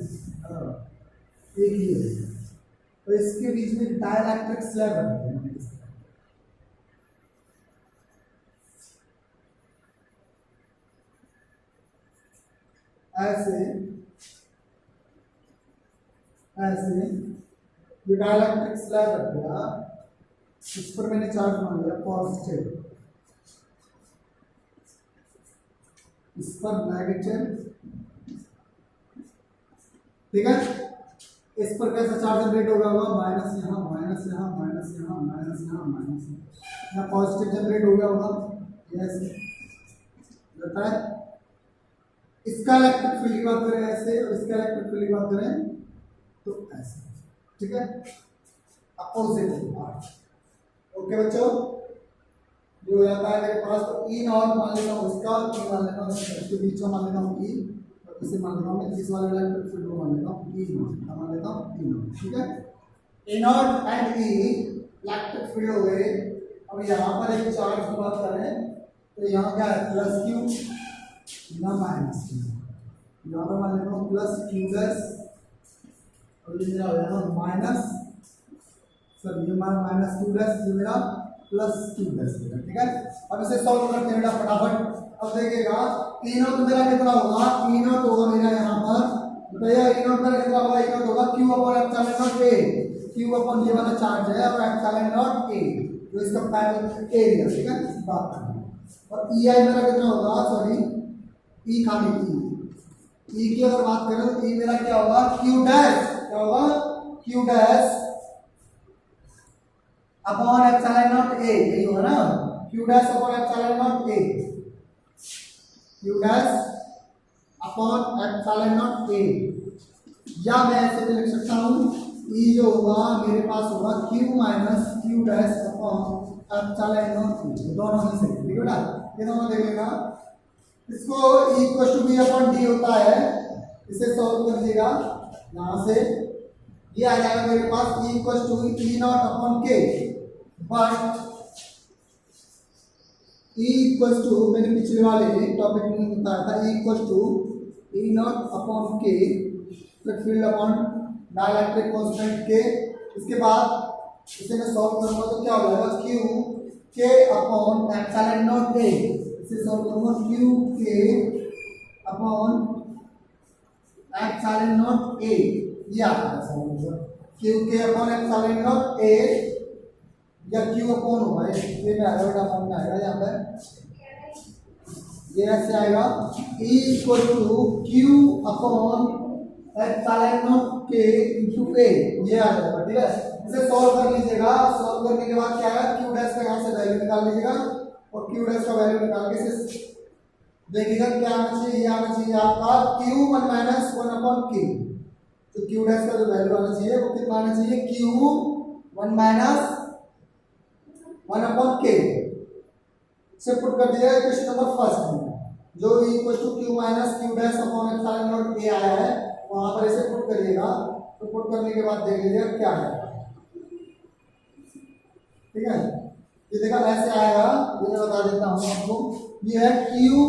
एक ये है, तो इसके बीच में डाइलेक्ट्रिक स्लैब बनते हैं। ऐसे ये डाइलेक्ट्रिक स्लैब रख दिया, इस पर मैंने चार्ज मान लिया पॉजिटिव, इस पर नेगेटिव, ठीक है। इस पर कैसा चार्ज जनरेट होगा, माइनस यहाँ माइनस यहाँ माइनस यहाँ माइनस यहाँ माइनस यहाँ पॉजिटिव जनरेट हो गया होगा, यस रहता है। इसका इलेक्ट्रिक फील्ड की बात करें ऐसे, और इसका इलेक्ट्रिक फील्ड की बात करें तो ऐसे, ठीक है, अपोजिट पार्ट। ओके बच्चों, जो हो जाता है मेरे पास, तो ई नॉट मान लेता हूँ इसका, ई मान लेता हूँ इसके बीच में मान लेता हूँ ई, और इसे मान लेता हूँ इस वाले इलेक्ट्रिक फील्ड को मान लेता हूँ ई नॉट, मान लेता हूँ ई नॉट, ठीक है। A naught and E electric field हो गए। अब यहाँ पर एक चार्ज की बात करें तो यहाँ क्या है प्लस क्यू, यहाँ माइनस क्यू, यहाँ पर मान लेता हूँ प्लस क्यू डैश, और ये मेरा हो जाएगा माइनस, सर ये माइनस क्यू डैश, ये मेरा प्लस क्यू डैश, ठीक है। अब इसे सॉल्व करते हैं बेटा फटाफट। अब देखिएगा ई नॉट मेरा कितना होगा, ई नॉट होगा मेरा यहाँ पर, बताइए ई नॉट मेरा कितना होगा, ई नॉट होगा क्यू अपॉन एप्सिलॉन नॉट ए, क्यू अपॉन ये वाला चार्ज है और एप्सिलॉन नॉट ए, जो इसका पैरेलल एरिया, ठीक है, इस बात का। और ई आई मेरा कितना होगा, सॉरी ई खाली ई की अगर बात करें तो ई मेरा क्या होगा, क्यू डैश, क्या होगा Q dash upon epsilon naught ए, यही होगा ना, Q dash upon epsilon naught ए, Q dash upon epsilon naught ए, या मैं ऐसे भी लिख सकता हूँ ई जो होगा मेरे पास होगा Q minus Q dash upon epsilon naught ए, दोनों में से, ठीक है ना। ये दोनों देखेगा, इसको E equal to B upon D होता है, इसे सॉल्व कर दीजिएगा, यहाँ से ये आ जाएगा मेरे पास E equal to E naught upon K, but E equal to मैंने पिछले वाले टॉपिक में बताया था, E equal to E naught upon K field upon dielectric constant K. इसके बाद इसे मैं सॉल्व करूंगा तो क्या हो जाएगा, क्यू के अपॉन एप्सिलॉन नॉट ए, इसे सॉल्व करूंगा क्यू के अपॉन एप्सिलॉन नॉट ए, ये आता है सॉल्व क्यू के अपॉन एप्सिलॉन नॉट ए या क्यू अपॉन होगा, ये में आएगा बेटा, अपॉन में आएगा यहाँ पर, ये ऐसे आएगा E equal to Q upon epsilon naught K into A, ये आ जाएगा। ठीक है, इसे सॉल्व कर लीजिएगा। सॉल्व करने के बाद क्या है, क्यू डैश का यहाँ से वैल्यू निकाल लीजिएगा और क्यू डैश का वैल्यू निकाल के इसे देखिएगा क्या आना चाहिए, ये आना चाहिए आपका Q one minus one upon Q. तो क्यू डैश का जो वैल्यू आना चाहिए वो कितना आना चाहिए, Q one minus one upon K से पुट कर दिया क्वेश्चन नंबर फर्स्ट में, जो equal to Q minus Q dash upon epsilon naught A आया है वहां पर इसे पुट करिएगा। तो पुट करने के बाद देख लीजिएगा क्या है। ठीक है, ये देखा ऐसे आएगा, ये मैं बता देता हूँ आपको, ये है क्यू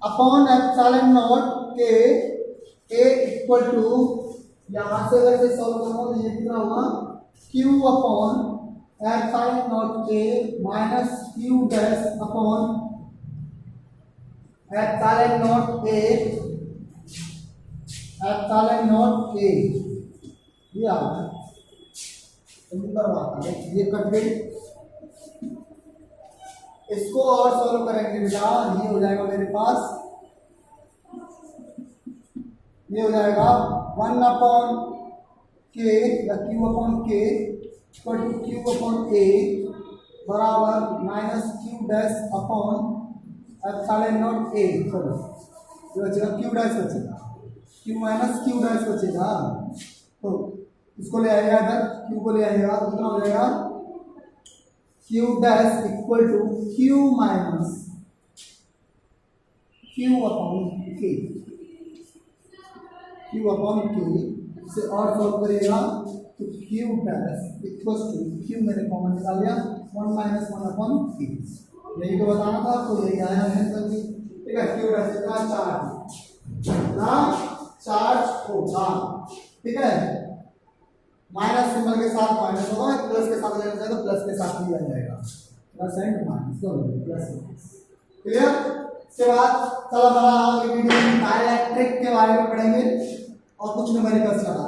अपॉन एप्सिलॉन नॉट के ए इक्वल टू, यहाँ से अगर इसे सॉल्व करूँ तो ये कितना होगा, क्यू अपॉन एप्सिलॉन नॉट के minus Q dash upon epsilon naught A, epsilon naught A, ये आ गया। नंबर बात है, ये कट गई। इसको और सॉल्व करेंगे बेटा, ये हो जाएगा मेरे पास, ये हो जाएगा वन अपॉन के या क्यू अपॉन के इक्वल टू क्यू अपॉन ए बराबर minus Q dash upon epsilon naught ए। चलो ये बचेगा क्यू डैश बचेगा, क्यू माइनस क्यू डैश बचेगा। तो इसको ले आएगा इधर, क्यू को ले आएगा तो कितना हो जाएगा, Q dash equal to Q minus Q upon K, Q upon K से और सॉल्व करिएगा तो Q dash equal to Q मैंने कॉमन निकाल लिया, वन माइनस वन अपॉन के, यही तो बताना था आपको, यही आया है सभी। ठीक है, क्यू डैश इतना चार्ज होगा। ठीक है, माइनस सिंबल के साथ माइनस होगा, प्लस के साथ लेना चाहिए तो प्लस के साथ लिया जाएगा, प्लस एंड माइनस दोनों, प्लस माइनस। क्लियर? इसके बाद चलो हमारा वीडियो डाइलेक्ट्रिक के बारे में पढ़ेंगे और कुछ न्यूमेरिकल्स लगा